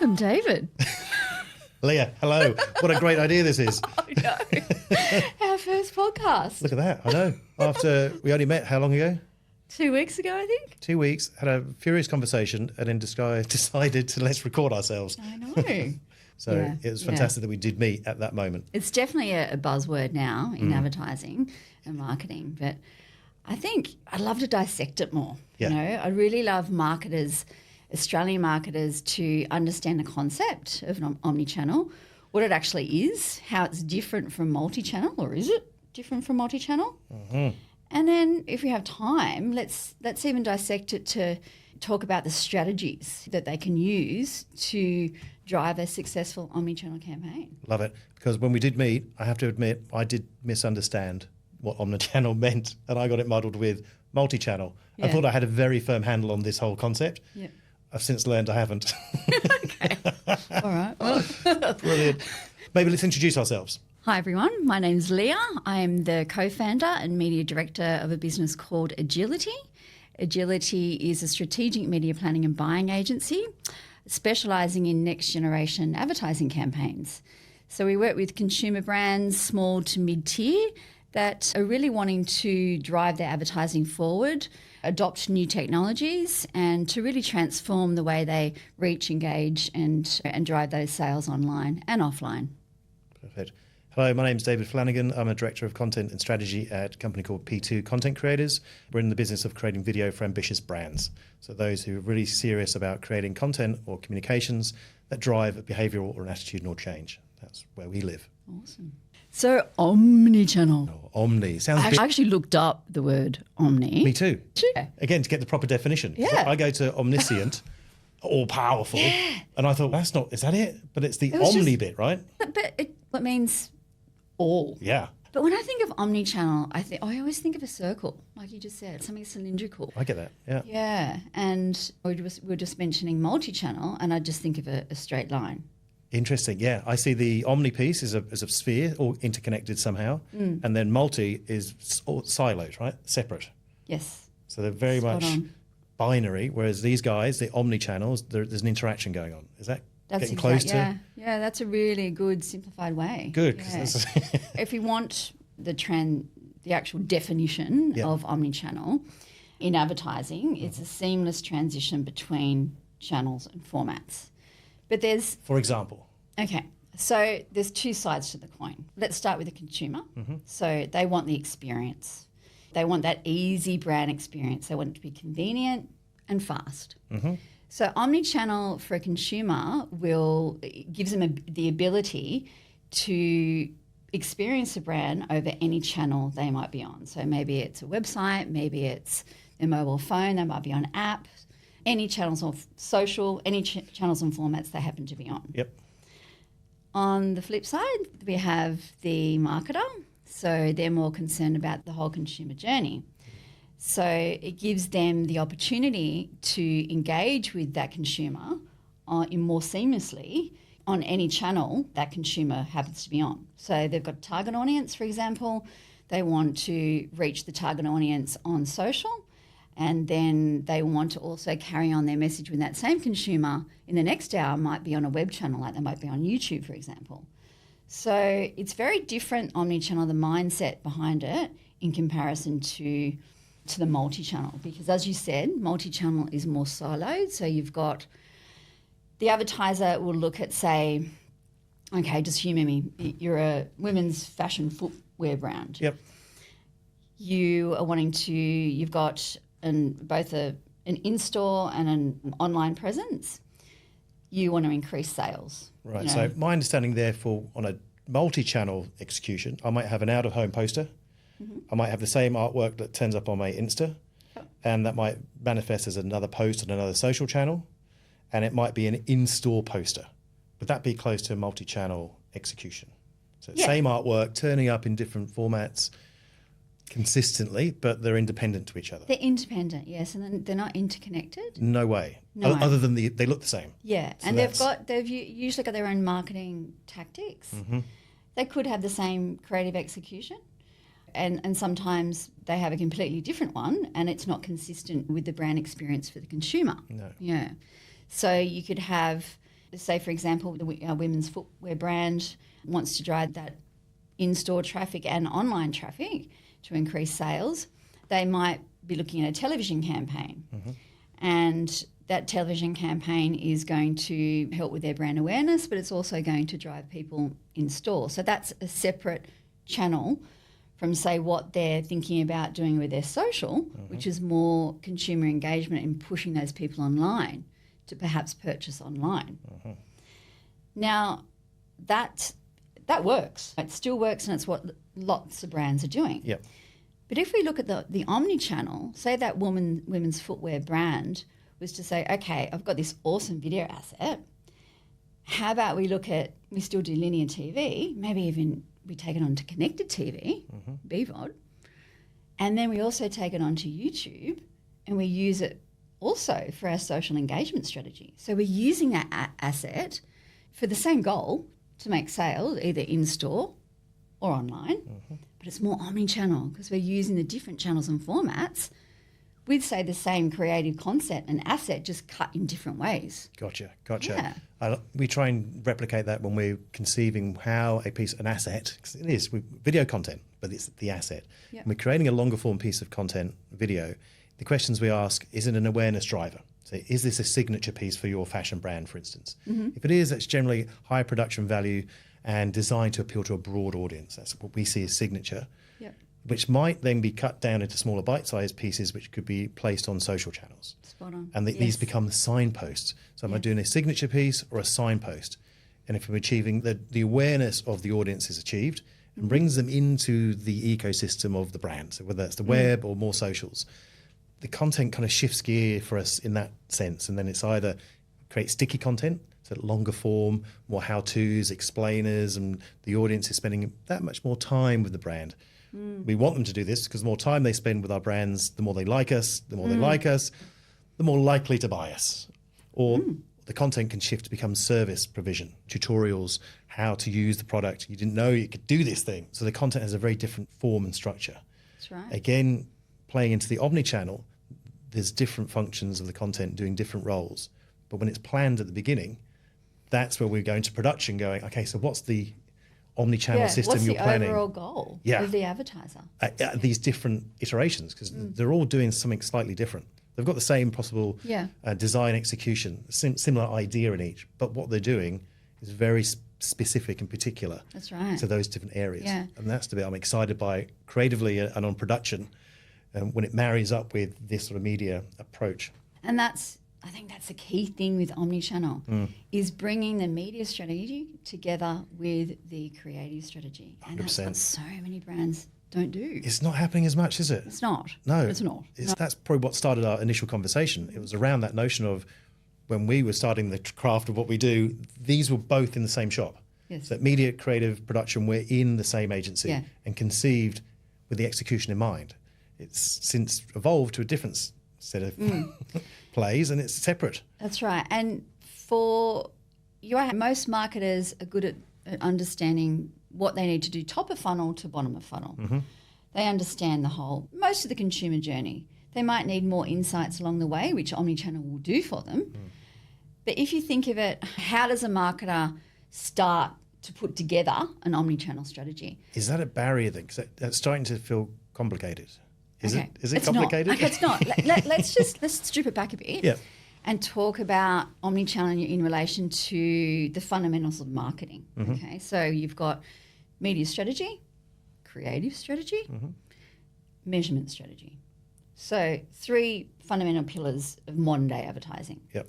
Welcome, David. Leah, hello. What a great idea this is. I know. Our first podcast. Look at that. I know. After we only met, how long ago? 2 weeks ago, I think. 2 weeks, had a furious conversation, and then decided to let's record ourselves. I know. So it was fantastic that we did meet at that moment. It's definitely a buzzword now in advertising and marketing, but I think I'd love to dissect it more. Yeah. You know, I really love marketers, Australian marketers, to understand the concept of an omnichannel, what it actually is, how it's different from multi-channel, or is it different from multi-channel? Mm-hmm. And then if we have time, let's even dissect it to talk about the strategies that they can use to drive a successful omnichannel campaign. Love it. Because when we did meet, I have to admit, I did misunderstand what omnichannel meant, and I got it muddled with multi-channel. Yeah. I thought I had a very firm handle on this whole concept. Yeah. I've since learned I haven't. Okay. All right. Well. Brilliant. Maybe let's introduce ourselves. Hi everyone, my name's Leah. I'm the co-founder and media director of a business called Agility. Agility is a strategic media planning and buying agency specialising in next generation advertising campaigns. So we work with consumer brands, small to mid-tier, that are really wanting to drive their advertising forward, adopt new technologies, and to really transform the way they reach, engage and drive those sales online and offline. Perfect. Hello, my name is David Flanagan. I'm a Director of Content and Strategy at a company called P2 Content Creators. We're in the business of creating video for ambitious brands. So those who are really serious about creating content or communications that drive a behavioural or an attitudinal change. That's where we live. Awesome. So omnichannel. Oh, omni. Sounds I actually looked up the word omni. Me too. Yeah. Again, to get the proper definition. Yeah. I go to omniscient, all powerful, and I thought, is that it? But it's the omni bit, right? But it means all. Yeah. But when I think of omnichannel, I always think of a circle, like you just said, something cylindrical. I get that, yeah. Yeah, and we were just mentioning multi-channel, and I just think of a straight line. Interesting, yeah. I see the omni piece as a sphere, all interconnected somehow, and then multi is siloed, right? Separate. Yes. So they're very Spot much on. binary, whereas these guys, the omni-channels, there's an interaction going on. Is that That's getting close to? Yeah, that's a really good simplified way. Good. Yeah. If you want the actual definition of omnichannel in advertising, it's a seamless transition between channels and formats. But there's... For example? Okay, so there's two sides to the coin. Let's start with the consumer. So they want the experience. They want that easy brand experience. They want it to be convenient and fast. So omnichannel for a consumer gives them the ability to experience a brand over any channel they might be on. So maybe it's a website, maybe it's their mobile phone, they might be on app, any channels of social, any channels and formats they happen to be on. Yep. On the flip side, we have the marketer. So they're more concerned about the whole consumer journey. So it gives them the opportunity to engage with that consumer in more seamlessly on any channel that consumer happens to be on. So they've got a target audience, for example. They want to reach the target audience on social, and then they want to also carry on their message with that same consumer in the next hour, might be on a web channel, like they might be on YouTube, for example. So it's very different omnichannel, the mindset behind it, in comparison to the multi-channel, because as you said, multi-channel is more siloed. So you've got the advertiser will look at, say, okay, just humour me, you're a women's fashion footwear brand. Yep. You've got both an in-store and an online presence. You want to increase sales. Right. You know. So my understanding, therefore, on a multi-channel execution, I might have an out-of-home poster. I might have the same artwork that turns up on my Insta, and that might manifest as another post on another social channel, and it might be an in-store poster. Would that be close to a multi-channel execution? So same artwork turning up in different formats consistently, but they're independent to each other. They're independent, yes, and then they're not interconnected. No way. No. Other than they look the same. Yeah, So and they've usually got their own marketing tactics. They could have the same creative execution, and sometimes they have a completely different one, and it's not consistent with the brand experience for the consumer. No. Yeah. So you could have say, for example, the women's footwear brand wants to drive that in-store traffic and online traffic to increase sales, they might be looking at a television campaign. And that television campaign is going to help with their brand awareness, but it's also going to drive people in store. So that's a separate channel from, say, what they're thinking about doing with their social, which is more consumer engagement and pushing those people online to perhaps purchase online. Now, that works. It still works, and it's what lots of brands are doing. Yep. But if we look at the omni-channel, say that women's footwear brand was to say, okay, I've got this awesome video asset. How about we still do linear TV, maybe even we take it onto connected TV, BVOD, and then we also take it onto YouTube and we use it also for our social engagement strategy. So we're using that asset for the same goal, to make sales, either in-store or online, but it's more omni-channel because we're using the different channels and formats with, say, the same creative concept and asset, just cut in different ways. Gotcha. Yeah. We try and replicate that when we're conceiving how an asset, 'cause it is video content, but it's the asset. Yep. When we're creating a longer form piece of content, video, the questions we ask, is it an awareness driver? So is this a signature piece for your fashion brand, for instance? If it is, that's generally high production value and designed to appeal to a broad audience. That's what we see as signature, which might then be cut down into smaller bite-sized pieces which could be placed on social channels. Spot on. And these become signposts. So am I doing a signature piece or a signpost? And if I'm achieving the awareness of the audience is achieved and brings them into the ecosystem of the brand, so whether it's the web or more socials, the content kind of shifts gear for us in that sense. And then it's either create sticky content, so longer form, more how-tos, explainers, and the audience is spending that much more time with the brand. We want them to do this because the more time they spend with our brands, the more they like us, the more they like us, the more likely to buy us. Or the content can shift to become service provision, tutorials, how to use the product. You didn't know you could do this thing. So the content has a very different form and structure. That's right. Again, playing into the omni-channel, there's different functions of the content doing different roles. But when it's planned at the beginning, that's where we're going to production going, okay, so what's the omni-channel system you're planning? What's the overall goal of the advertiser? These different iterations, because they're all doing something slightly different. They've got the same possible design execution, similar idea in each, but what they're doing is very specific and particular to those different areas. Yeah. And that's the bit I'm excited by creatively and on production, when it marries up with this sort of media approach. And I think that's the key thing with omnichannel is bringing the media strategy together with the creative strategy. 100%. And that's what so many brands don't do. It's not happening as much, is it? It's not. No. It's not. That's probably what started our initial conversation. It was around that notion of when we were starting the craft of what we do, these were both in the same shop. Yes. So media, creative, production, we're in the same agency and conceived with the execution in mind. It's since evolved to a different set of plays, and it's separate. That's right. And most marketers are good at understanding what they need to do top of funnel to bottom of funnel. They understand most of the consumer journey. They might need more insights along the way, which omnichannel will do for them. But if you think of it, how does a marketer start to put together an omnichannel strategy? Is that a barrier then? Because that's starting to feel complicated. Is it it's complicated? Not. Okay, it's not. Let's strip it back a bit and talk about omnichannel in relation to the fundamentals of marketing. Okay, so you've got media strategy, creative strategy, measurement strategy. So 3 fundamental pillars of modern day advertising. Yep.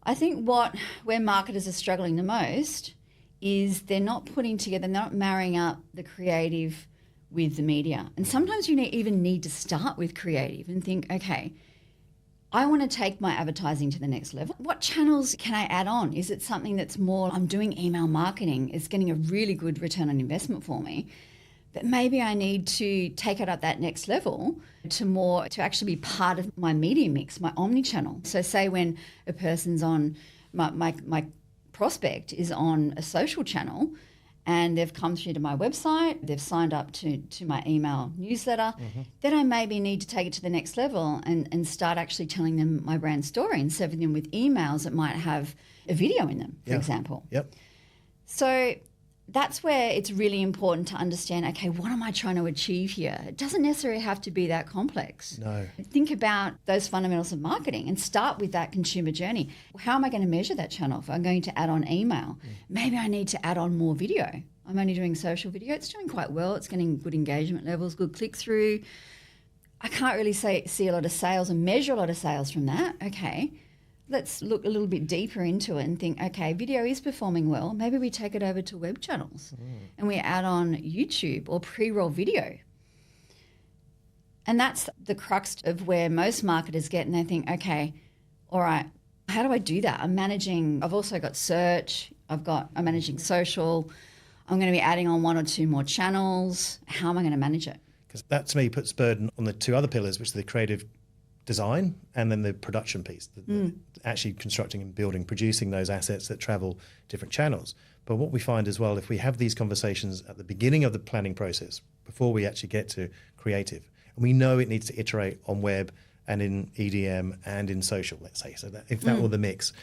I think where marketers are struggling the most is they're not marrying up the creative with the media. And sometimes you even need to start with creative and think, okay, I want to take my advertising to the next level. What channels can I add on? Is it something that's more, I'm doing email marketing, it's getting a really good return on investment for me, but maybe I need to take it up that next level to actually be part of my media mix, my omni-channel. So say when a person's on, my prospect is on a social channel and they've come through to my website, they've signed up to my email newsletter, then I maybe need to take it to the next level and start actually telling them my brand story and serving them with emails that might have a video in them, for example. Yep. So that's where it's really important to understand, okay, what am I trying to achieve here? It doesn't necessarily have to be that complex. No. Think about those fundamentals of marketing and start with that consumer journey. How am I going to measure that channel? If I'm going to add on email, maybe I need to add on more video. I'm only doing social video. It's doing quite well. It's getting good engagement levels, good click-through. I can't really see a lot of sales and measure a lot of sales from that. Okay. Let's look a little bit deeper into it and think, okay, video is performing well. Maybe we take it over to web channels and we add on YouTube or pre-roll video. And that's the crux of where most marketers get, and they think, okay, all right, how do I do that? I've also got search, I'm managing social, I'm going to be adding on one or two more channels. How am I going to manage it? Because that to me puts burden on the two other pillars, which are the creative design and then the production piece, actually constructing and building, producing those assets that travel different channels. But what we find as well, if we have these conversations at the beginning of the planning process, before we actually get to creative, and we know it needs to iterate on web and in EDM and in social, let's say, so that if that were the mix,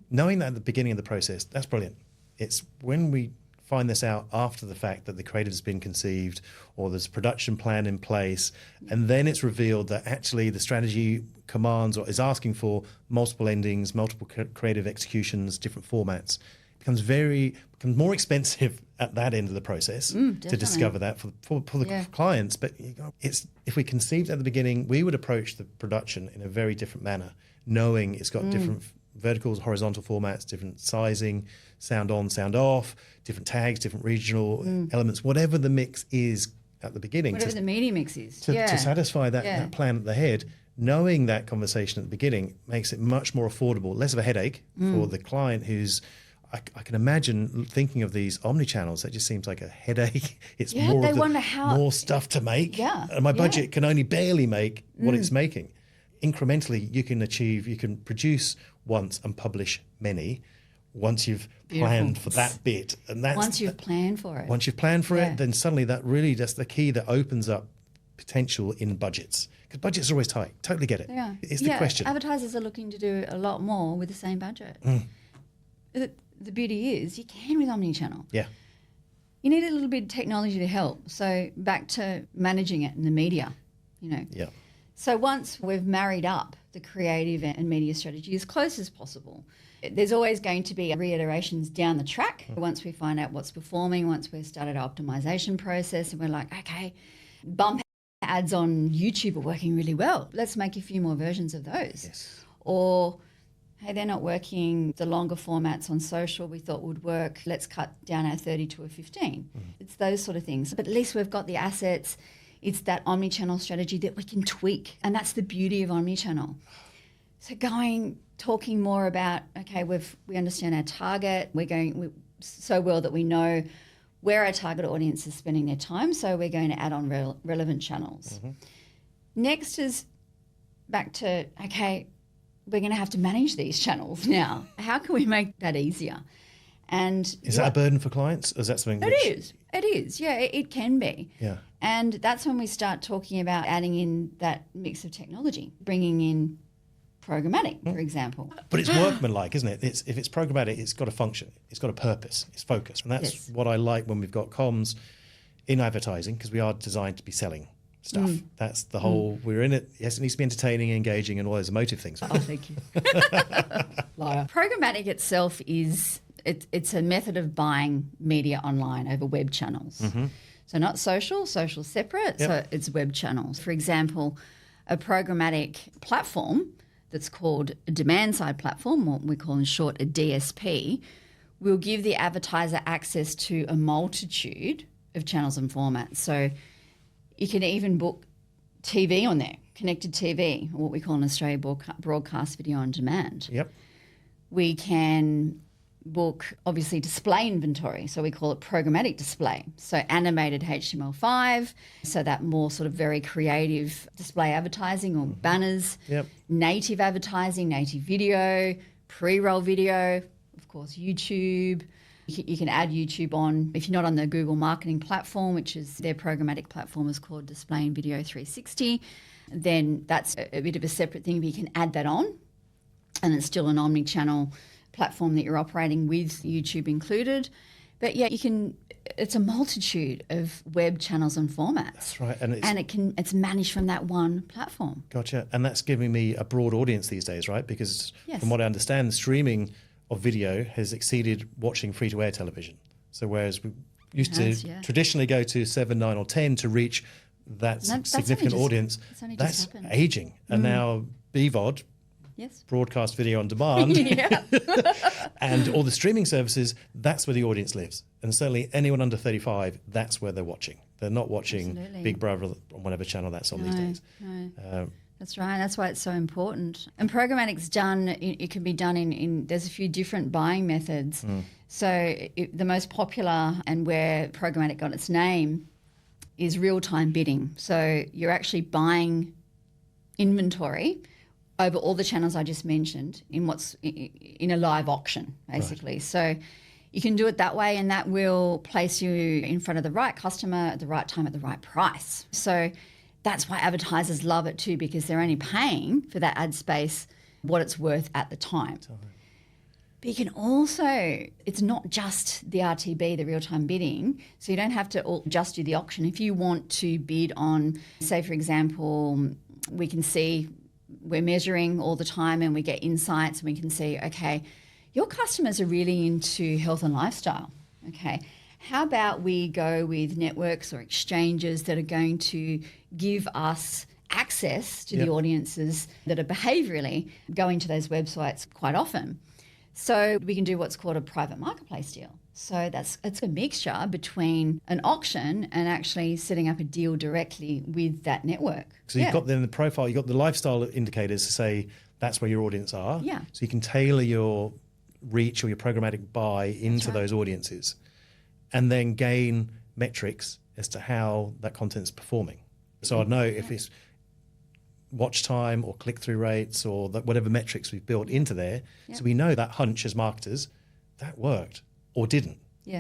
knowing that at the beginning of the process, that's brilliant. It's when we find this out after the fact that the creative has been conceived or there's a production plan in place, and then it's revealed that actually the strategy commands or is asking for multiple endings, multiple creative executions, different formats. It becomes more expensive at that end of the process to discover that for the clients. But if we conceived at the beginning, we would approach the production in a very different manner, knowing it's got different verticals, horizontal formats, different sizing, sound on, sound off, different tags, different regional elements, whatever the mix is at the beginning. Whatever the media mix is. To satisfy that plan at the head, knowing that conversation at the beginning makes it much more affordable, less of a headache for the client who's, I can imagine thinking of these omnichannels, that just seems like a headache. It's more stuff to make. Yeah. And my budget can only barely make what it's making. Incrementally, you can produce once and publish many once you've planned for that bit. And that's once you've planned for it. Once you've planned for it, then suddenly that's the key that opens up potential in budgets. Because budgets are always tight. Totally get it. Yeah. It's the question. Advertisers are looking to do a lot more with the same budget. The beauty is you can with omnichannel. Yeah. You need a little bit of technology to help. So back to managing it in the media, Yeah. So once we've married up the creative and media strategy as close as possible, there's always going to be reiterations down the track. Once we find out what's performing, once we've started our optimization process and we're like, okay, bump ads on YouTube are working really well. Let's make a few more versions of those. Yes. Or, hey, they're not working. The longer formats on social we thought would work. Let's cut down our 30 to a 15. It's those sort of things. But at least we've got the assets. It's that omnichannel strategy that we can tweak. And that's the beauty of omnichannel. So talking more about, okay, we understand our target. We're so well that we know where our target audience is spending their time. So we're going to add on relevant channels. Next is back to, okay, we're going to have to manage these channels now. How can we make that easier? And is that a burden for clients? Or is that something? It is. Yeah, it can be. Yeah. And that's when we start talking about adding in that mix of technology, bringing in programmatic, for example. But it's workmanlike, isn't it? If it's programmatic, it's got a function, it's got a purpose, it's focused. And that's what I like when we've got comms in advertising, because we are designed to be selling stuff. That's the whole, we're in it. Yes, it needs to be entertaining, engaging, and all those emotive things. Oh, thank you. Liar. Programmatic itself it's a method of buying media online over web channels. So not social separate, so it's web channels. For example, a programmatic platform that's called a demand-side platform, what we call in short a DSP, will give the advertiser access to a multitude of channels and formats. So you can even book TV on there, connected TV, or what we call in Australia broadcast video on demand. Yep. We can book, obviously, display inventory. So we call it programmatic display. So animated HTML5, so that more sort of very creative display advertising or banners, native advertising, native video, pre-roll video, of course, YouTube, You can add YouTube on. If you're not on the Google marketing platform, which is their programmatic platform is called Display and Video 360, then that's a bit of a separate thing, but you can add that on. And it's still an omni-channel platform that you're operating with YouTube included. But yeah, it's a multitude of web channels and formats. That's right. And it's managed from that one platform. Gotcha. And that's giving me a broad audience these days, right? Because from what I understand, streaming of video has exceeded watching free-to-air television. So whereas we used to traditionally go to 7, 9 or 10 to reach that significant audience, that's aging. And now BVOD, broadcast video on demand, and all the streaming services, that's where the audience lives. And certainly anyone under 35, that's where they're watching. They're not watching Big Brother on whatever channel that's on these days. No. That's right. That's why it's so important. And programmatic's done, it can be done in there's a few different buying methods. So the most popular and where programmatic got its name is real-time bidding. So you're actually buying inventory over all the channels I just mentioned in a live auction, basically. Right. So you can do it that way, and that will place you in front of the right customer at the right time at the right price. So that's why advertisers love it too, because they're only paying for that ad space what it's worth at the time. But you can also, it's not just the RTB, the real-time bidding, so you don't have to just do the auction. If you want to bid on, say, for example, we can see we're measuring all the time and we get insights and we can see, okay, your customers are really into health and lifestyle, okay? How about we go with networks or exchanges that are going to give us access to the audiences that are behaviourally going to those websites quite often? So we can do what's called a private marketplace deal. So it's a mixture between an auction and actually setting up a deal directly with that network. So you've got then the profile, you've got the lifestyle indicators to say that's where your audience are. Yeah. So you can tailor your reach or your programmatic buy into those audiences and then gain metrics as to how that content's performing. So I'd know if it's watch time or click-through rates or whatever metrics we've built into there. So we know that hunch as marketers, that worked or didn't,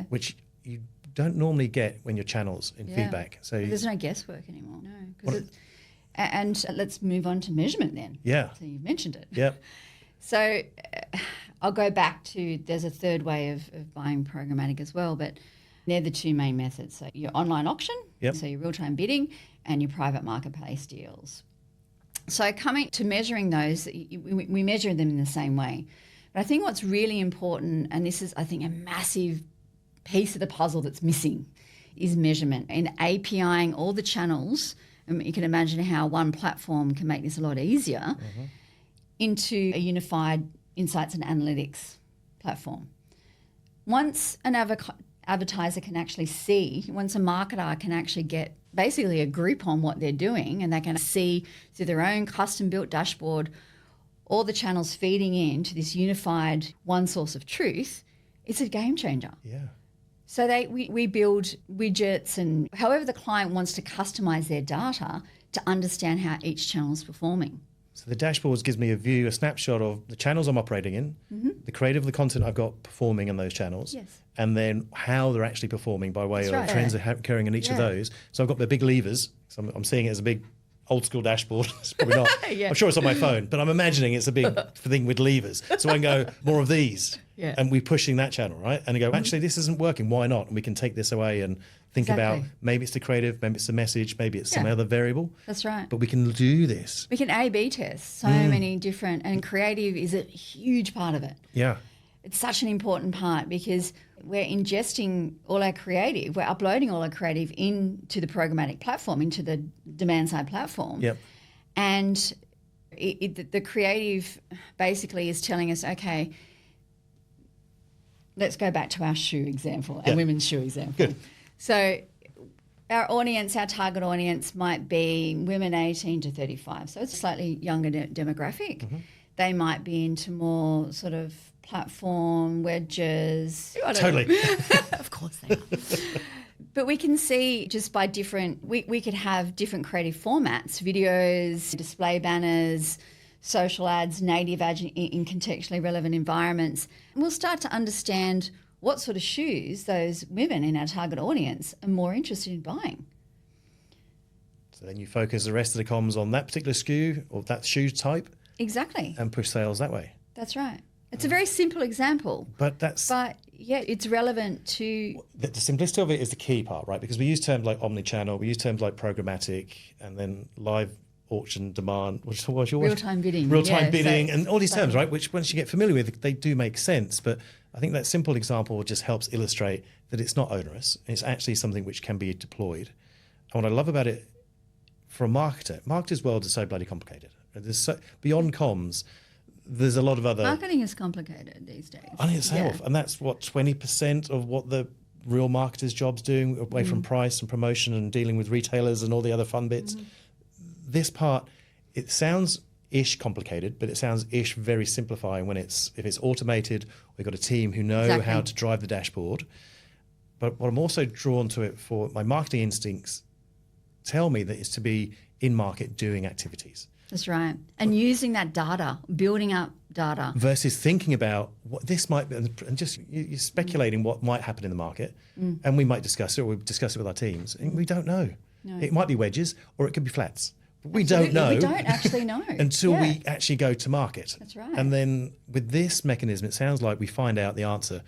which you don't normally get when your channels in feedback. So there's no guesswork anymore. No, and let's move on to measurement then. Yeah. So you've mentioned it. Yep. So I'll go back to, there's a third way of buying programmatic as well, but they're the two main methods. So your online auction, so your real-time bidding, and your private marketplace deals. So coming to measuring those, we measure them in the same way. But I think what's really important, and this is, I think, a massive piece of the puzzle that's missing, is measurement and APIing all the channels. And you can imagine how one platform can make this a lot easier into a unified insights and analytics platform. Once an advertiser can actually see, once a marketer can actually get basically a grip on what they're doing, and they can see through their own custom-built dashboard all the channels feeding into this unified one source of truth, it's a game changer. Yeah. So we build widgets and however the client wants to customize their data to understand how each channel is performing. So the dashboards gives me a snapshot of the channels I'm operating in, the creative of the content I've got performing in those channels, and then how they're actually performing by way of trends occurring in each of those. So I've got the big levers. So I'm seeing it as a big old school dashboard. It's probably not. I'm sure it's on my phone, but I'm imagining it's a big thing with levers. So I can go, more of these. And we're pushing that channel, right? And I go, actually, this isn't working. Why not? And we can take this away and think about maybe it's the creative, maybe it's the message, maybe it's some other variable. That's right. But we can do this. We can A/B test so many different, and creative is a huge part of it. Yeah. It's such an important part because we're ingesting all our creative, we're uploading all our creative into the programmatic platform, into the demand side platform. Yep. And the creative basically is telling us, okay, let's go back to our shoe example, our women's shoe example. Good. So our audience, our target audience might be women 18 to 35. So it's a slightly younger demographic. They might be into more sort of platform, wedges. Totally. Of course they are. But we can see just by different, we could have different creative formats, videos, display banners, social ads, native ads in contextually relevant environments. And we'll start to understand what sort of shoes those women in our target audience are more interested in buying. So then you focus the rest of the comms on that particular SKU or that shoe type. Exactly. And push sales that way. That's right. It's a very simple example. But yeah, it's relevant to... The simplicity of it is the key part, right? Because we use terms like omnichannel, we use terms like programmatic, and then live auction demand, what's your real-time bidding. Real-time bidding, and all these terms, right? Which once you get familiar with, they do make sense. But I think that simple example just helps illustrate that it's not onerous. It's actually something which can be deployed. And what I love about it for a marketer's world is so bloody complicated. There's beyond comms, there's a lot of other... Marketing is complicated these days. I think itself. And that's what, 20% of what the real marketer's job's doing, away from price and promotion and dealing with retailers and all the other fun bits. This part, it sounds ish complicated, but it sounds ish very simplifying when if it's automated. We've got a team who know how to drive the dashboard. But what I'm also drawn to it for, my marketing instincts tell me that it's to be in market doing activities. That's right. And using that data, building up data. Versus thinking about what this might be, and just you're speculating what might happen in the market. And we might discuss it, or we discuss it with our teams. And we don't know. No. It might be wedges or it could be flats. But we don't know. We don't actually know. Until we actually go to market. That's right. And then with this mechanism, it sounds like we find out the answer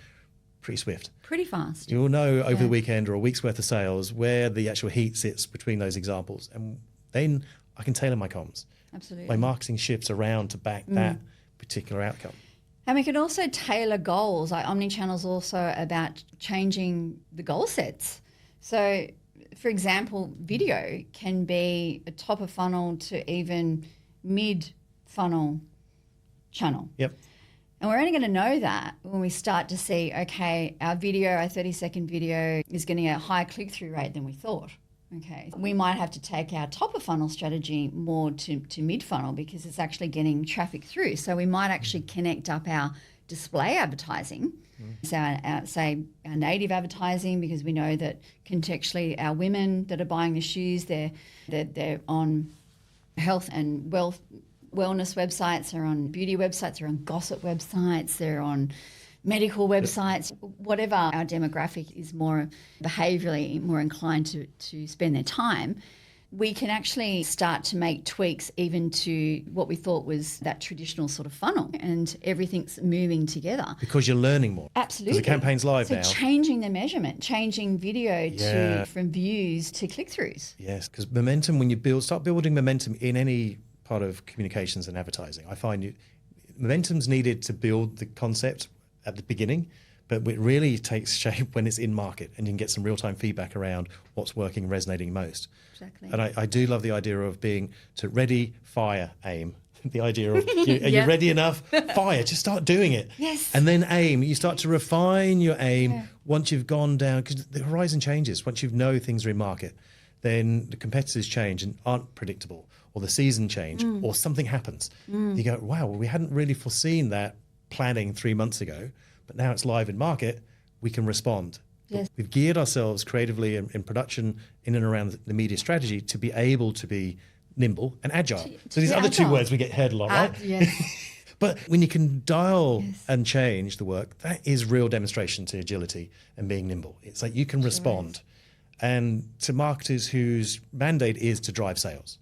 pretty swift. Pretty fast. You'll know over the weekend or a week's worth of sales where the actual heat sits between those examples. And then I can tailor my comms. Absolutely. My marketing shifts around to back that particular outcome. And we can also tailor goals. Like Omnichannel is also about changing the goal sets. So, for example, video can be a top of funnel to even mid-funnel channel. Yep. And we're only going to know that when we start to see, okay, our 30-second video is getting a higher click-through rate than we thought. Okay, we might have to take our top of funnel strategy more to mid funnel because it's actually getting traffic through. So we might actually connect up our display advertising, so our native advertising, because we know that contextually our women that are buying the shoes, they're on health and wellness websites, they're on beauty websites, they're on gossip websites, they're on medical websites, whatever our demographic is more behaviourally more inclined to spend their time, we can actually start to make tweaks even to what we thought was that traditional sort of funnel, and everything's moving together. Because you're learning more. Absolutely. Because the campaign's live now. So changing the measurement, changing video from views to click-throughs. Yes, because momentum, when you start building momentum in any part of communications and advertising, I find momentum's needed to build the concept at the beginning, but it really takes shape when it's in market and you can get some real-time feedback around what's working, resonating most. Exactly. And I do love the idea of being to ready, fire, aim. The idea of, are you ready enough? Fire, just start doing it. Yes. And then aim. You start to refine your aim once you've gone down, because the horizon changes. Once you know things are in market, then the competitors change and aren't predictable, or the season change, or something happens. You go, wow, well, we hadn't really foreseen that planning 3 months ago, but now it's live in market, we can respond. Yes. We've geared ourselves creatively in production in and around the media strategy to be able to be nimble and agile. So these other two words we get heard a lot, right? Yes. But when you can dial and change the work, that is real demonstration to agility and being nimble. It's like you can respond. And to marketers whose mandate is to drive sales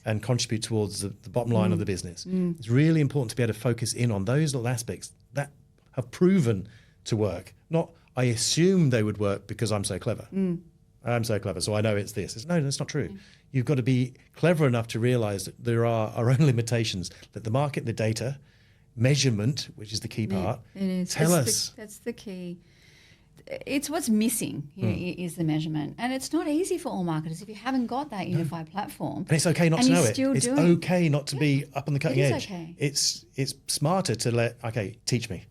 and contribute towards the bottom line of the business, it's really important to be able to focus in on those little aspects that have proven to work. Not, I assume they would work because I'm so clever. I'm so clever, so I know it's this. No, that's not true. You've got to be clever enough to realize that there are our own limitations, that the market, the data, measurement, which is the key part, it is. Tell us. That's the key. It's what's missing is the measurement. And it's not easy for all marketers if you haven't got that unified platform. And it's okay not to know it. It's okay not to be up on the cutting edge. Okay. It's smarter to teach me.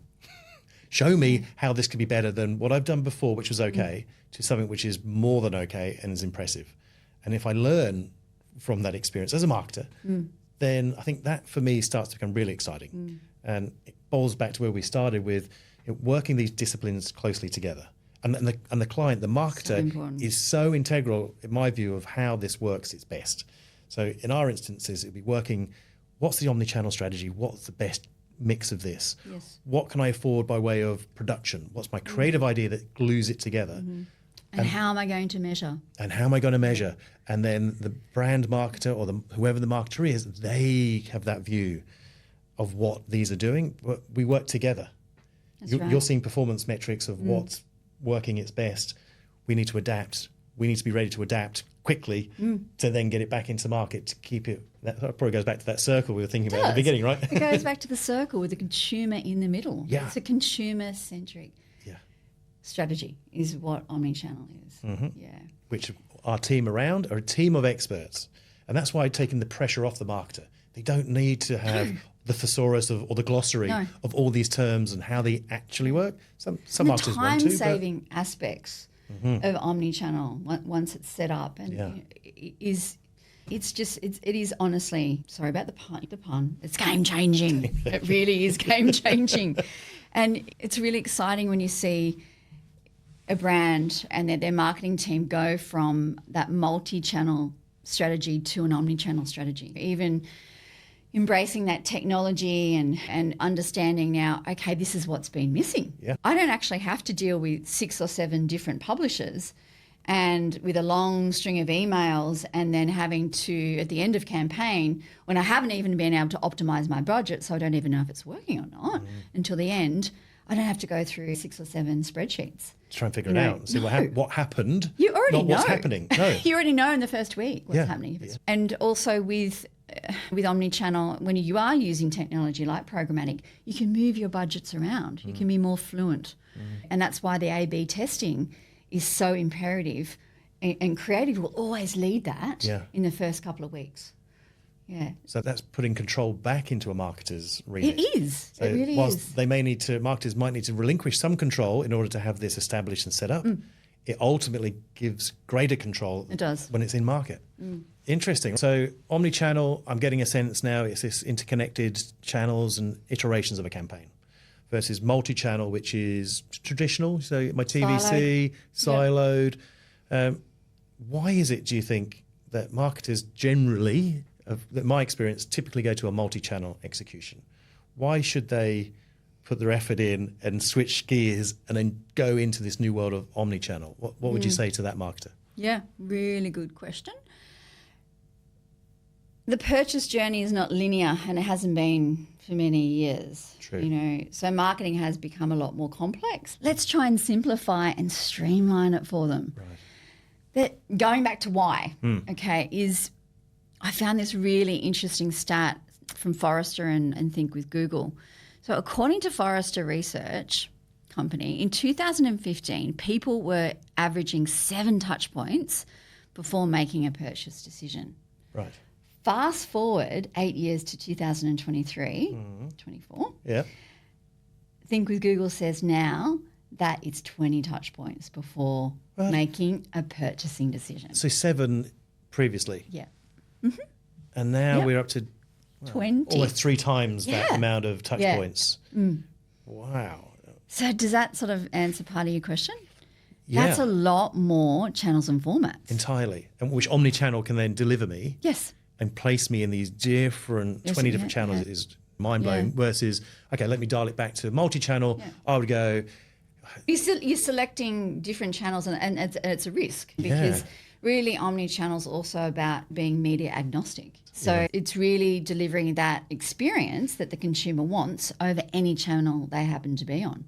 Show me how this could be better than what I've done before, which was okay, to something which is more than okay and is impressive. And if I learn from that experience as a marketer, then I think that for me starts to become really exciting. And it boils back to where we started with working these disciplines closely together. And the client, the marketer, is so integral, in my view, of how this works its best. So in our instances, it'd be working, what's the omnichannel strategy? What's the best mix of this? Yes. What can I afford by way of production? What's my creative idea that glues it together? And how am I going to measure? And how am I going to measure? And then the brand marketer or whoever the marketer is, they have that view of what these are doing. We work together. You're seeing performance metrics of what's working its best. We need to adapt. We need to be ready to adapt quickly to then get it back into market to keep it. That probably goes back to that circle we were thinking about at the beginning, right? It goes back to the circle with the consumer in the middle. Yeah. It's a consumer-centric strategy is what Omnichannel is. Yeah. Which our team around are a team of experts. And that's why taking the pressure off the marketer. They don't need to have the thesaurus or the glossary of all these terms and how they actually work. Some marketers want to. The time-saving aspects of Omnichannel once it's set up and it is honestly, sorry about the pun, it's game-changing. It really is game-changing. And it's really exciting when you see a brand and their marketing team go from that multi-channel strategy to an omni-channel strategy. Even embracing that technology and understanding now, okay, this is what's been missing. Yeah. I don't actually have to deal with 6 or 7 different publishers and with a long string of emails and then having to, at the end of campaign, when I haven't even been able to optimize my budget, so I don't even know if it's working or not until the end, I don't have to go through 6 or 7 spreadsheets. Try and figure it out and see what happened. You already not know. What's happening. No. You already know in the first week what's happening. Yeah. And also with Omnichannel, when you are using technology like programmatic, you can move your budgets around. You can be more fluent. And that's why the A/B testing is so imperative. And creative will always lead that in the first couple of weeks. Yeah. So that's putting control back into a marketer's remit. It is. So it really whilst is. marketers might need to relinquish some control in order to have this established and set up, it ultimately gives greater control It does. when it's in market. Interesting. So omnichannel, I'm getting a sense now it's this interconnected channels and iterations of a campaign versus multi-channel, which is traditional. So my TVC, siloed. Why is it, do you think, that marketers generally, that my experience, typically go to a multi-channel execution? Why should they put their effort in and switch gears and then go into this new world of omni-channel? What would you say to that marketer? Yeah, really good question. The purchase journey is not linear and it hasn't been for many years. True. So marketing has become a lot more complex. Let's try and simplify and streamline it for them. Right. That going back to why, is I found this really interesting stat from Forrester and Think with Google. So according to Forrester Research Company, in 2015, people were averaging 7 touch points before making a purchase decision. Right. Fast forward 8 years to 2023, 24. Yeah. Think with Google says now that it's 20 touch points before making a purchasing decision. So 7 previously. Yeah. And now we're up to 20. almost 3 times that amount of touch points. Wow. So does that sort of answer part of your question? Yeah. That's a lot more channels and formats. Entirely. And which omni-channel can then deliver me Yes. and place me in these different, 20 different channels is mind-blowing versus, okay, let me dial it back to multi-channel. Yeah. I would go... You're selecting different channels and it's a risk because really omni-channel is also about being media agnostic. So it's really delivering that experience that the consumer wants over any channel they happen to be on.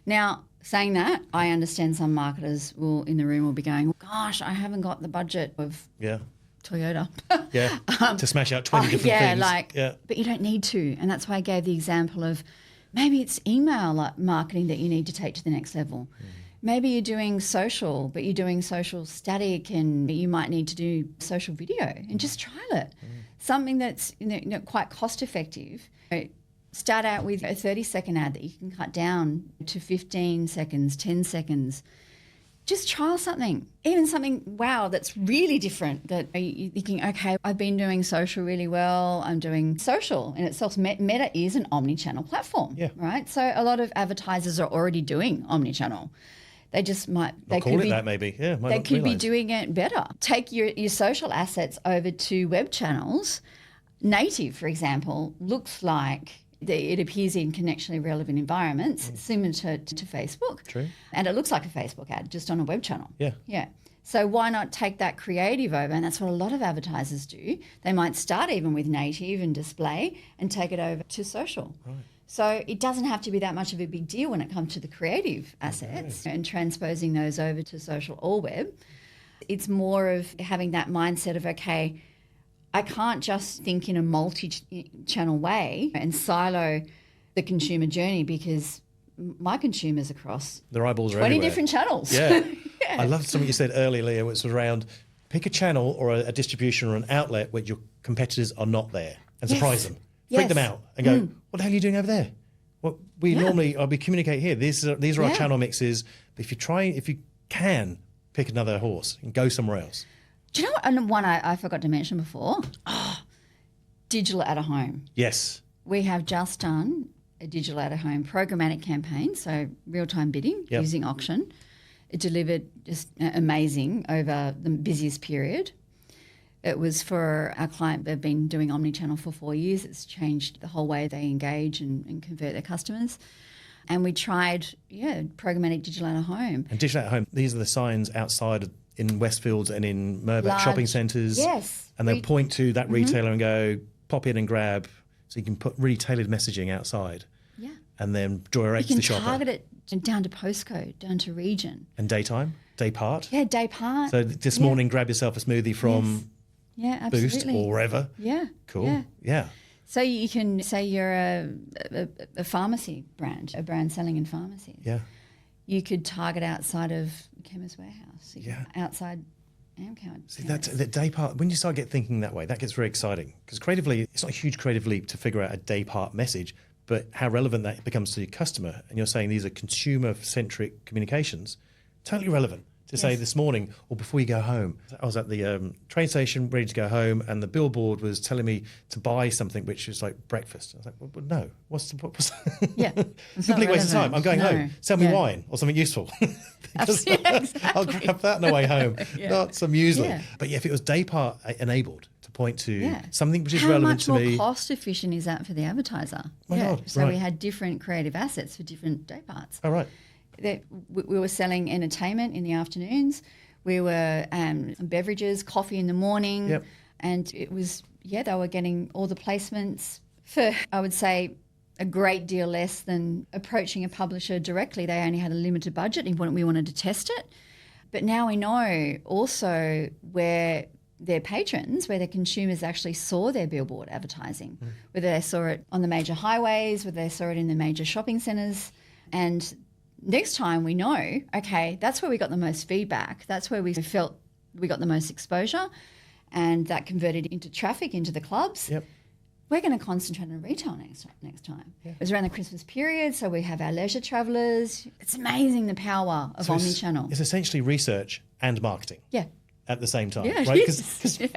Now, saying that, I understand some marketers in the room will be going, gosh, I haven't got the budget of Toyota. To smash out 20 different things. But you don't need to. And that's why I gave the example of maybe it's email marketing that you need to take to the next level. Maybe you're doing social, but you're doing social static and you might need to do social video and just trial it. Something that's quite cost effective. Start out with a 30-second ad that you can cut down to 15 seconds, 10 seconds. Just trial something, even something, that's really different that you're thinking, okay, I've been doing social really well. I'm doing social in itself. Meta is an omni-channel platform, right? So a lot of advertisers are already doing omni-channel. They just might... They call it that maybe, They could be doing it better. Take your social assets over to web channels. Native, for example, looks like It appears in contextually relevant environments, similar to Facebook. True. And it looks like a Facebook ad, just on a web channel. Yeah. Yeah. So why not take that creative over? And that's what a lot of advertisers do. They might start even with native and display and take it over to social. Right. So it doesn't have to be that much of a big deal when it comes to the creative assets and transposing those over to social or web. It's more of having that mindset of, okay, I can't just think in a multi-channel way and silo the consumer journey, because my consumers across Their eyeballs are 20 everywhere. different channels. Yeah. I loved something you said earlier, Leah, which was around pick a channel or a distribution or an outlet where your competitors are not there and surprise them. Freak them out and go, what the hell are you doing over there? Well, we communicate here. These are our channel mixes. But if you can pick another horse and go somewhere else. Do you know what? And one I forgot to mention before? Digital out of home. Yes. We have just done a digital out of home programmatic campaign, so real-time bidding using auction. It delivered just amazing over the busiest period. It was for our client. They've been doing Omnichannel for 4 years. It's changed the whole way they engage and convert their customers. And we tried, programmatic digital out of home. And digital out of home, these are the signs outside in Westfields and in Mirvac Large shopping centres. Yes. And they'll point to that retailer and go, pop in and grab. So you can put really tailored messaging outside. Yeah. And then direct You the can shopper. target it down to postcode, down to region. And daytime, day part. Yeah, day part. So this morning, grab yourself a smoothie from Yeah, absolutely. Boost or wherever. Yeah. Cool. Yeah. So you can say you're a pharmacy brand, a brand selling in pharmacies. Yeah. You could target outside of Chemist Warehouse. Outside Amco. See, that's the day part. When you start thinking that way, that gets very exciting, because creatively, it's not a huge creative leap to figure out a day part message, but how relevant that becomes to your customer. And you're saying these are consumer-centric communications, totally relevant. To say this morning or before you go home, I was at the train station ready to go home, and the billboard was telling me to buy something which was like breakfast. I was like, well, no, what's complete waste of time. I'm going home. Sell me wine or something useful. Exactly. I'll grab that on the way home, not some muesli. Yeah. But if it was day part enabled to point to something which is relevant to me. How much more cost efficient is that for the advertiser? My God, so we had different creative assets for different day parts. Oh, right. We were selling entertainment in the afternoons. We were beverages, coffee in the morning. And it was, they were getting all the placements for, I would say, a great deal less than approaching a publisher directly. They only had a limited budget and we wanted to test it. But now we know also where their patrons, where their consumers actually saw their billboard advertising, whether they saw it on the major highways, whether they saw it in the major shopping centres. And next time we know, okay, that's where we got the most feedback. That's where we felt we got the most exposure, and that converted into traffic into the clubs. We're going to concentrate on retail next time. It was around the Christmas period, so we have our leisure travellers. It's amazing the power of omnichannel. It's essentially research and marketing. At the same time, right?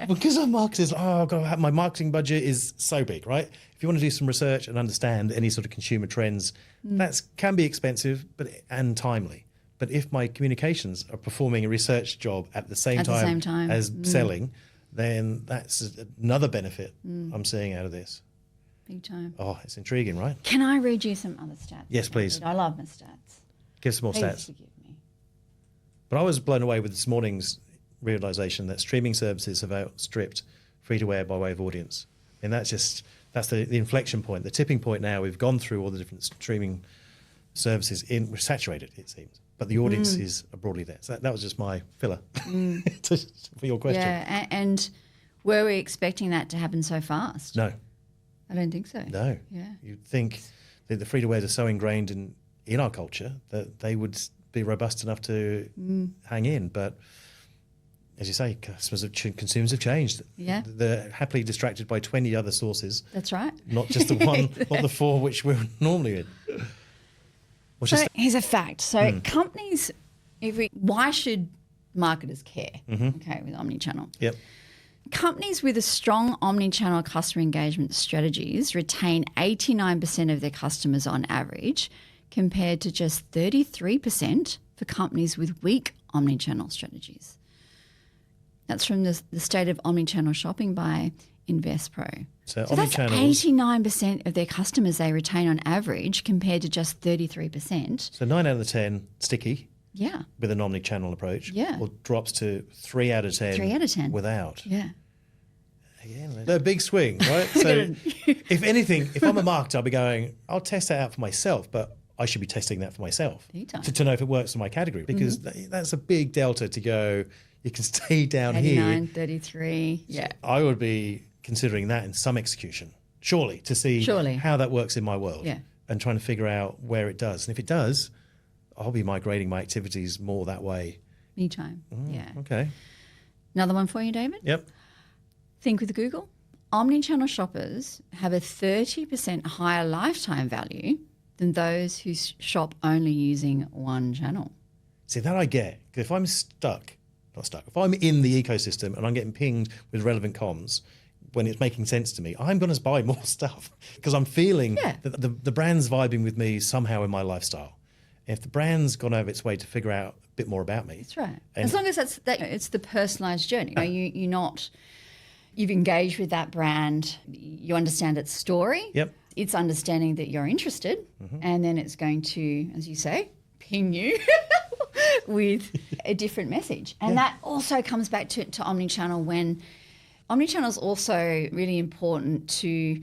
Because our marketers, I've got to have, my marketing budget is so big, right? If you want to do some research and understand any sort of consumer trends, that can be expensive and timely. But if my communications are performing a research job at the same time as selling, then that's another benefit I'm seeing out of this. Big time. Oh, it's intriguing, right? Can I read you some other stats? Yes, please. I love my stats. Give some more stats. Forgive me. But I was blown away with this morning's realization that streaming services have outstripped free-to-air by way of audience. And that's the inflection point, the tipping point now. We've gone through all the different streaming services. We're saturated, it seems. But the audience is broadly there. So that was just my filler for your question. Yeah, and were we expecting that to happen so fast? No. I don't think so. No. Yeah. You'd think that the free-to-airs are so ingrained in our culture that they would be robust enough to hang in. But as you say, consumers have changed. Yeah. They're happily distracted by 20 other sources. That's right. Not just the one, not the four which we're normally in. Here's a fact. So companies, why should marketers care? Okay, with omnichannel. Yep. Companies with a strong omnichannel customer engagement strategies retain 89% of their customers on average, compared to just 33% for companies with weak omnichannel strategies. That's from the State of Omnichannel Shopping by InvestPro. So that's omnichannels. 89% of their customers they retain on average compared to just 33%. So 9 out of 10 sticky Yeah. with an omnichannel approach. Yeah. Or drops to 3 out of 10. 3 out of 10. Without. Yeah. Again, they're big swings, right? So if anything, if I'm a marketer, I'll be going, I'll test that out for myself, but I should be testing that for myself Anytime. to know if it works in my category, because that's a big delta to go, you can stay down 89, here. 33. Yeah. I would be considering that in some execution, surely, to see how that works in my world. Yeah. And trying to figure out where it does. And if it does, I'll be migrating my activities more that way. Anytime. Yeah. Okay. Another one for you, David? Yep. Think with Google. Omnichannel shoppers have a 30% higher lifetime value than those who shop only using one channel. See, that I get. 'Cause if I'm if I'm in the ecosystem and I'm getting pinged with relevant comms when it's making sense to me, I'm going to buy more stuff because I'm feeling that the brand's vibing with me somehow in my lifestyle. If the brand's gone over its way to figure out a bit more about me. That's right. As long as it's the personalised journey. You've engaged with that brand, you understand its story. Yep. It's understanding that you're interested, and then it's going to, as you say, ping you with a different message. And that also comes back to omnichannel, when omnichannel is also really important to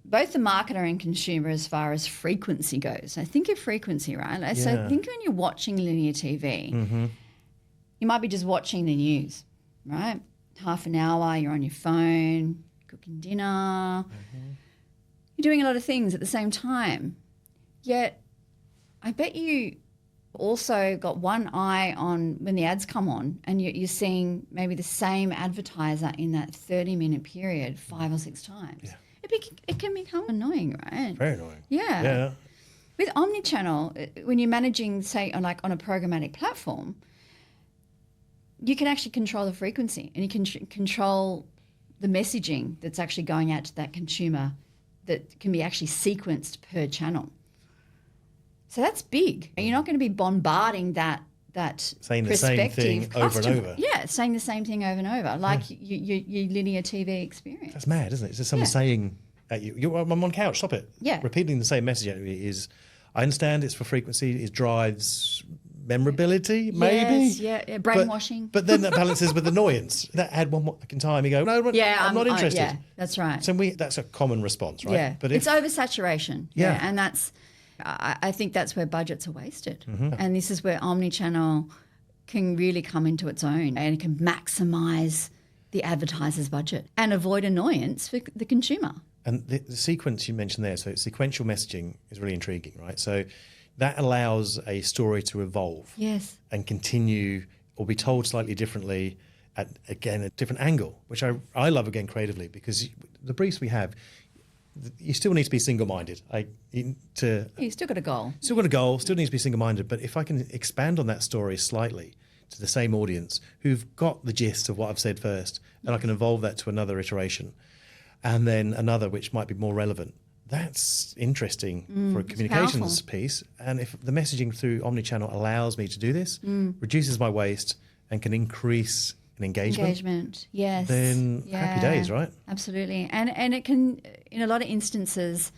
both the marketer and consumer as far as frequency goes. So think of frequency, right? Yeah. So think when you're watching linear TV, you might be just watching the news, right? Half an hour, you're on your phone, cooking dinner. You're doing a lot of things at the same time. Yet I bet you also got one eye on when the ads come on, and you're seeing maybe the same advertiser in that 30-minute period 5 or 6 times. Yeah. It can become annoying, right? Very annoying. Yeah. With omnichannel, when you're managing, say, on a programmatic platform, you can actually control the frequency, and you can control the messaging that's actually going out to that consumer that can be actually sequenced per channel. So that's big. You're not going to be bombarding that saying the same thing customer. over and over. Yeah, saying the same thing over and over, like your linear TV experience. That's mad, isn't it? It's just someone saying at you, I'm on couch, stop it. Yeah. Repeating the same message at me I understand it's for frequency, it drives memorability, maybe. Yes, yeah, brainwashing. But then that balances with annoyance. That add one more time, you go, no, I'm not interested. Yeah, that's right. So that's a common response, right? Yeah, but it's oversaturation. Yeah. And that's, I think that's where budgets are wasted. And this is where omnichannel can really come into its own, and it can maximise the advertiser's budget and avoid annoyance for the consumer. And the sequence you mentioned there, so sequential messaging is really intriguing, right? So that allows a story to evolve and continue or be told slightly differently at, again, a different angle, which I love, again, creatively, because the briefs we have, you still need to be single-minded. You still got a goal. Still got a goal, still needs to be single-minded, but if I can expand on that story slightly to the same audience who've got the gist of what I've said first, and I can evolve that to another iteration, and then another which might be more relevant, that's interesting for a communications piece. And if the messaging through omnichannel allows me to do this, reduces my waste, and can increase an engagement, yes, then happy days, right? Absolutely. And it can, in a lot of instances,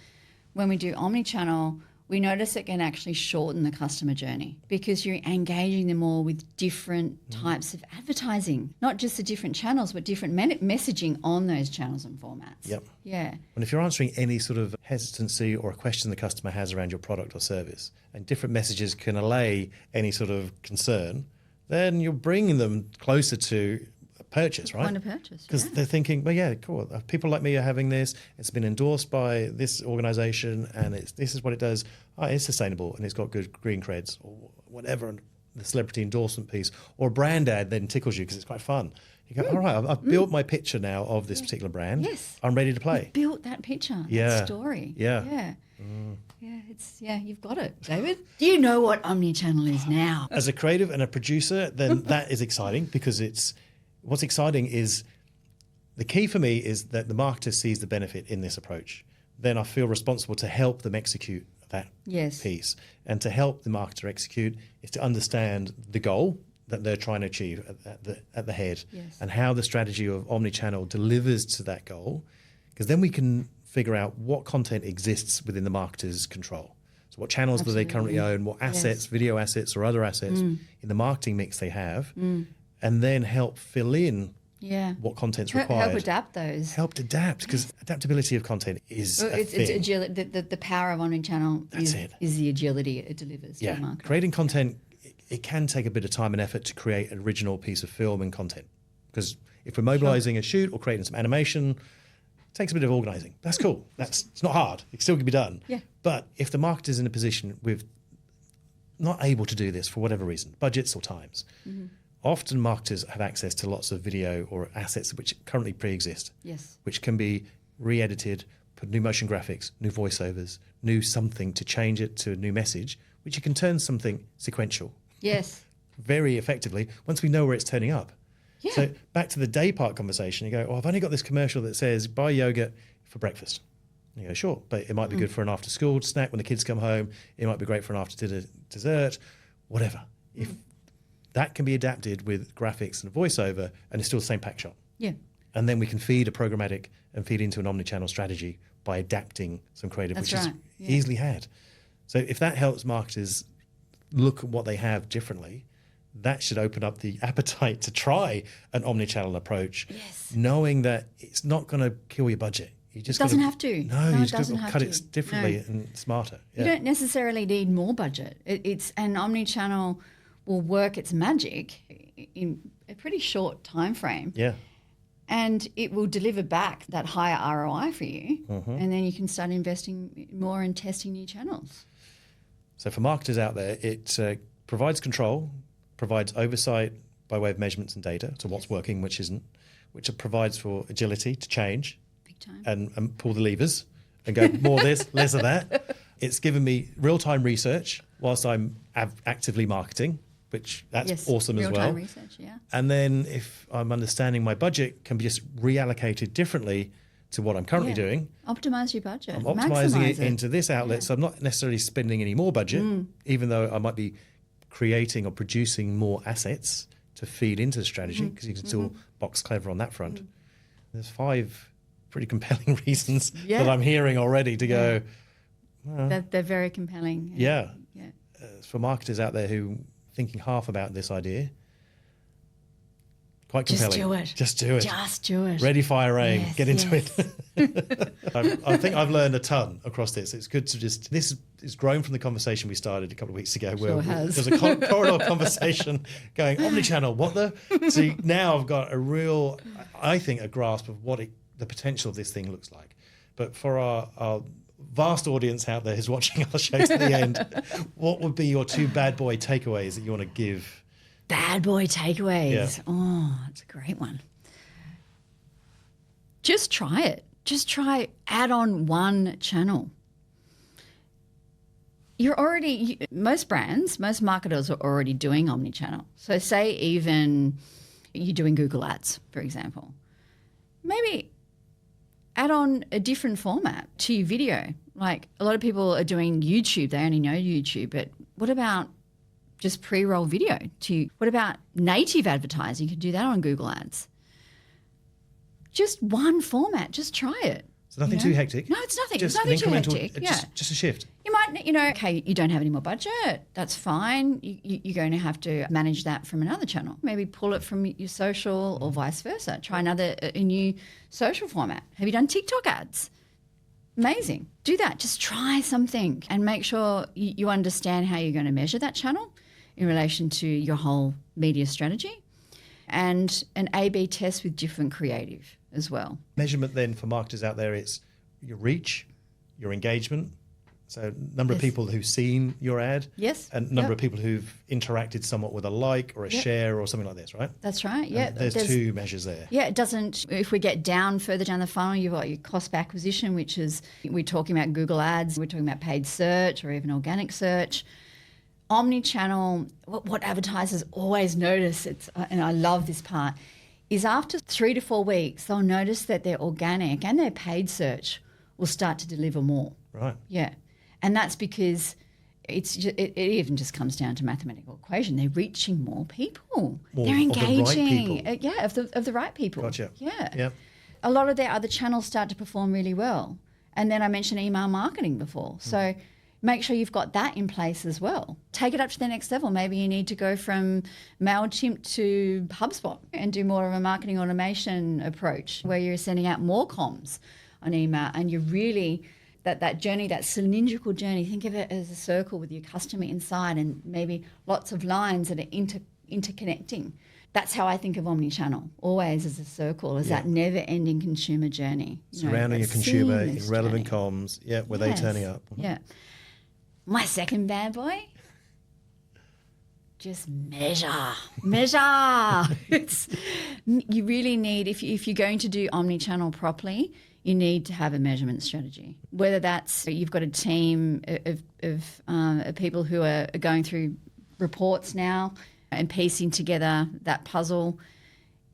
when we do omnichannel, we notice it can actually shorten the customer journey because you're engaging them all with different types of advertising, not just the different channels, but different messaging on those channels and formats. Yep. Yeah. And if you're answering any sort of hesitancy or a question the customer has around your product or service, and different messages can allay any sort of concern, then you're bringing them closer to a purchase, right? Point of purchase, because they're thinking, well, yeah, cool. People like me are having this. It's been endorsed by this organisation, and this is what it does. Oh, it's sustainable, and it's got good green creds or whatever. And the celebrity endorsement piece or a brand ad then tickles you because it's quite fun. You go, all right, I've built my picture now of this particular brand. Yes, I'm ready to play. You've built that picture, that story. Yeah. Yeah, you've got it, David. Do you know what omnichannel is now? As a creative and a producer, then that is exciting because what's exciting is the key for me is that the marketer sees the benefit in this approach. Then I feel responsible to help them execute that piece. And to help the marketer execute is to understand the goal that they're trying to achieve at the head, and how the strategy of omnichannel delivers to that goal because then we can figure out what content exists within the marketer's control. So what channels do they currently own, what assets, video assets or other assets in the marketing mix they have, and then help fill in what content's required. Help adapt those. Help adapt, because adaptability of content is a thing. It's agility. The power of omnichannel is the agility it delivers to the market. Creating content, it can take a bit of time and effort to create an original piece of film and content. Because if we're mobilizing a shoot or creating some animation, it takes a bit of organizing. That's cool. It's not hard. It still can be done. Yeah. But if the marketer's in a position with not able to do this for whatever reason, budgets or times, often marketers have access to lots of video or assets which currently pre-exist, which can be re-edited, put new motion graphics, new voiceovers, new something to change it to a new message, which you can turn something sequential. Yes. Very effectively once we know where it's turning up. Yeah. So back to the day part conversation, you go, oh, I've only got this commercial that says buy yogurt for breakfast. And you go, sure, but it might be good for an after school snack when the kids come home. It might be great for an after dinner dessert, whatever. If that can be adapted with graphics and voiceover, and it's still the same pack shot. Yeah. And then we can feed a programmatic and feed into an omnichannel strategy by adapting some creative, which is easily had. So if that helps marketers look at what they have differently, that should open up the appetite to try an omnichannel approach, knowing that it's not going to kill your budget. You just doesn't have to. No, you just got to cut it differently and smarter. You don't necessarily need more budget. It's an omnichannel will work its magic in a pretty short time frame. Yeah. And it will deliver back that higher ROI for you. And then you can start investing more and testing new channels. So for marketers out there, it provides control, provides oversight by way of measurements and data, so what's working, which isn't, which it provides for agility to change and pull the levers and go more of this, less of that. It's given me real-time research whilst I'm actively marketing, which that's awesome as well. Real-time research, And then if I'm understanding my budget can be just reallocated differently to what I'm currently doing. Optimize your budget. I'm optimizing it into this outlet, so I'm not necessarily spending any more budget, even though I might be creating or producing more assets to feed into the strategy, because you can still box clever on that front. There's 5 pretty compelling reasons that I'm hearing already to go. They're very compelling. For marketers out there who thinking half about this idea, quite compelling. Just do it. Just do it. Ready, fire, aim. Get into it. I think I've learned a ton across this. It's good to this is grown from the conversation we started a couple of weeks ago, where there's a corridor conversation going, omnichannel, what the? So now I've got a real, I think, a grasp of what the potential of this thing looks like. But for our vast audience out there who's watching our show to the end, what would be your 2 bad boy takeaways that you want to give? Bad boy takeaways. Yeah. Oh, that's a great one. Just try it. Just try add on one channel. Most brands, most marketers are already doing omnichannel. So say even you're doing Google Ads, for example. Maybe add on a different format to your video. Like a lot of people are doing YouTube. They only know YouTube. But what about just pre-roll video? What about native advertising? You can do that on Google Ads. Just one format. Just try it. So nothing too hectic? No, it's nothing. Just it's nothing too hectic. Just a shift. You might, okay, you don't have any more budget. That's fine. You're going to have to manage that from another channel. Maybe pull it from your social or vice versa. Try a new social format. Have you done TikTok ads? Amazing. Do that. Just try something and make sure you understand how you're going to measure that channel in relation to your whole media strategy, and an A/B test with different creative as well. Measurement then for marketers out there, it's your reach, your engagement, so number of people who've seen your ad, and number of people who've interacted somewhat with a like or a share or something like this, right? That's right, yeah. There's 2 measures there. Yeah, it doesn't, if we get further down the funnel, you've got your cost per acquisition, which is, we're talking about Google Ads, we're talking about paid search or even organic search. Omnichannel, what advertisers always notice, and I love this part, is after 3 to 4 weeks, they'll notice that their organic and their paid search will start to deliver more. Right. Yeah. And that's because it even just comes down to mathematical equation. They're reaching more people. They're engaging. Of the right people. Of the right people. Gotcha. Yeah. Yep. a lot of their other channels start to perform really well. And then I mentioned email marketing before. So make sure you've got that in place as well. Take it up to the next level. Maybe you need to go from MailChimp to HubSpot and do more of a marketing automation approach where you're sending out more comms on email, and you're really that journey, that cylindrical journey, think of it as a circle with your customer inside and maybe lots of lines that are interconnecting. That's how I think of omnichannel, always as a circle, as that never-ending consumer journey. Surrounding your consumer in relevant comms, where they turning up. Yeah. My second bad boy, just measure. You really need, if you're going to do omnichannel properly, you need to have a measurement strategy. Whether that's you've got a team of people who are going through reports now and piecing together that puzzle.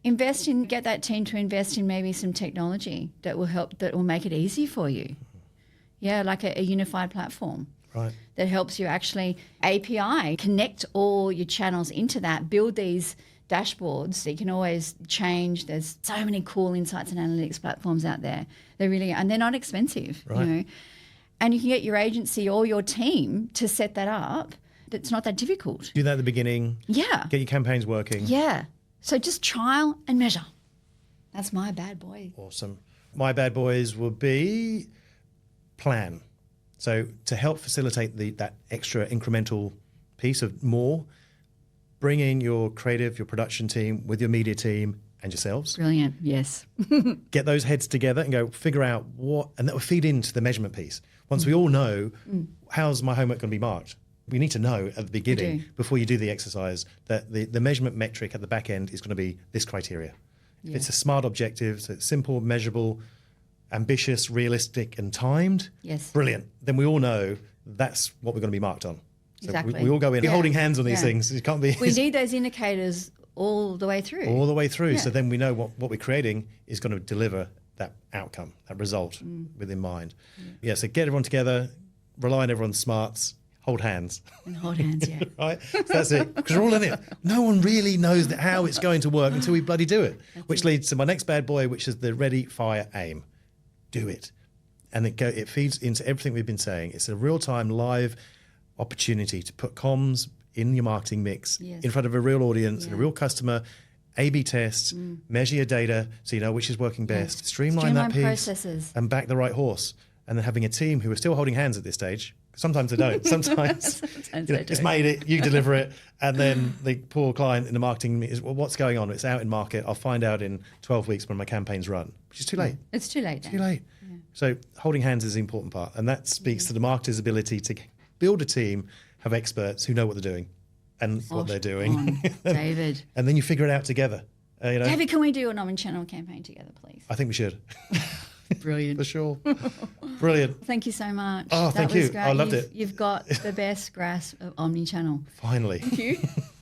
Get that team to invest in maybe some technology that will make it easy for you. Yeah, like a unified platform. Right. That helps you actually API, connect all your channels into that, build these dashboards that you can always change. There's so many cool insights and analytics platforms out there. And they're not expensive. Right. And you can get your agency or your team to set that up. It's not that difficult. Do that at the beginning. Yeah. Get your campaigns working. Yeah. So just trial and measure. That's my bad boy. Awesome. My bad boys will be plan. So to help facilitate that extra incremental piece of more, bring in your creative, your production team with your media team and yourselves. Brilliant, yes. Get those heads together and go figure out and that will feed into the measurement piece. Once we all know, how's my homework going to be marked? We need to know at the beginning, before you do the exercise, that the measurement metric at the back end is going to be this criteria. If it's a SMART objective, so it's simple, measurable, ambitious, realistic, and timed. Yes. Brilliant. Then we all know that's what we're going to be marked on. So exactly. we all go in holding hands on these things. It can't be. We need those indicators all the way through. All the way through. Yeah. So then we know what we're creating is going to deliver that outcome, that result within mind. Yeah. So get everyone together, rely on everyone's smarts, hold hands. And hold hands, yeah. Right? So that's it. Because we're all in it. No one really knows how it's going to work until we bloody do it. Which leads to my next bad boy, which is the ready, fire, aim. Do it. And it feeds into everything we've been saying. It's a real-time, live opportunity to put comms in your marketing mix in front of a real audience and a real customer, A/B test, measure your data so you know which is working best, streamline that piece processes. And back the right horse. And then having a team who are still holding hands at this stage. Sometimes they don't. Sometimes it's made it, you deliver it, and then the poor client in the marketing is, well, what's going on? It's out in market. I'll find out in 12 weeks when my campaign's run, which is too late. It's too late. It's too late. Yeah. So holding hands is the important part, and that speaks to the marketer's ability to build a team, have experts who know what they're doing and what they're doing. David. And then you figure it out together. David, can we do an omnichannel campaign together, please? I think we should. Brilliant. For sure. Brilliant. Thank you so much. Oh, thank you. I loved it. You've got the best grasp of omnichannel. Finally. Thank you.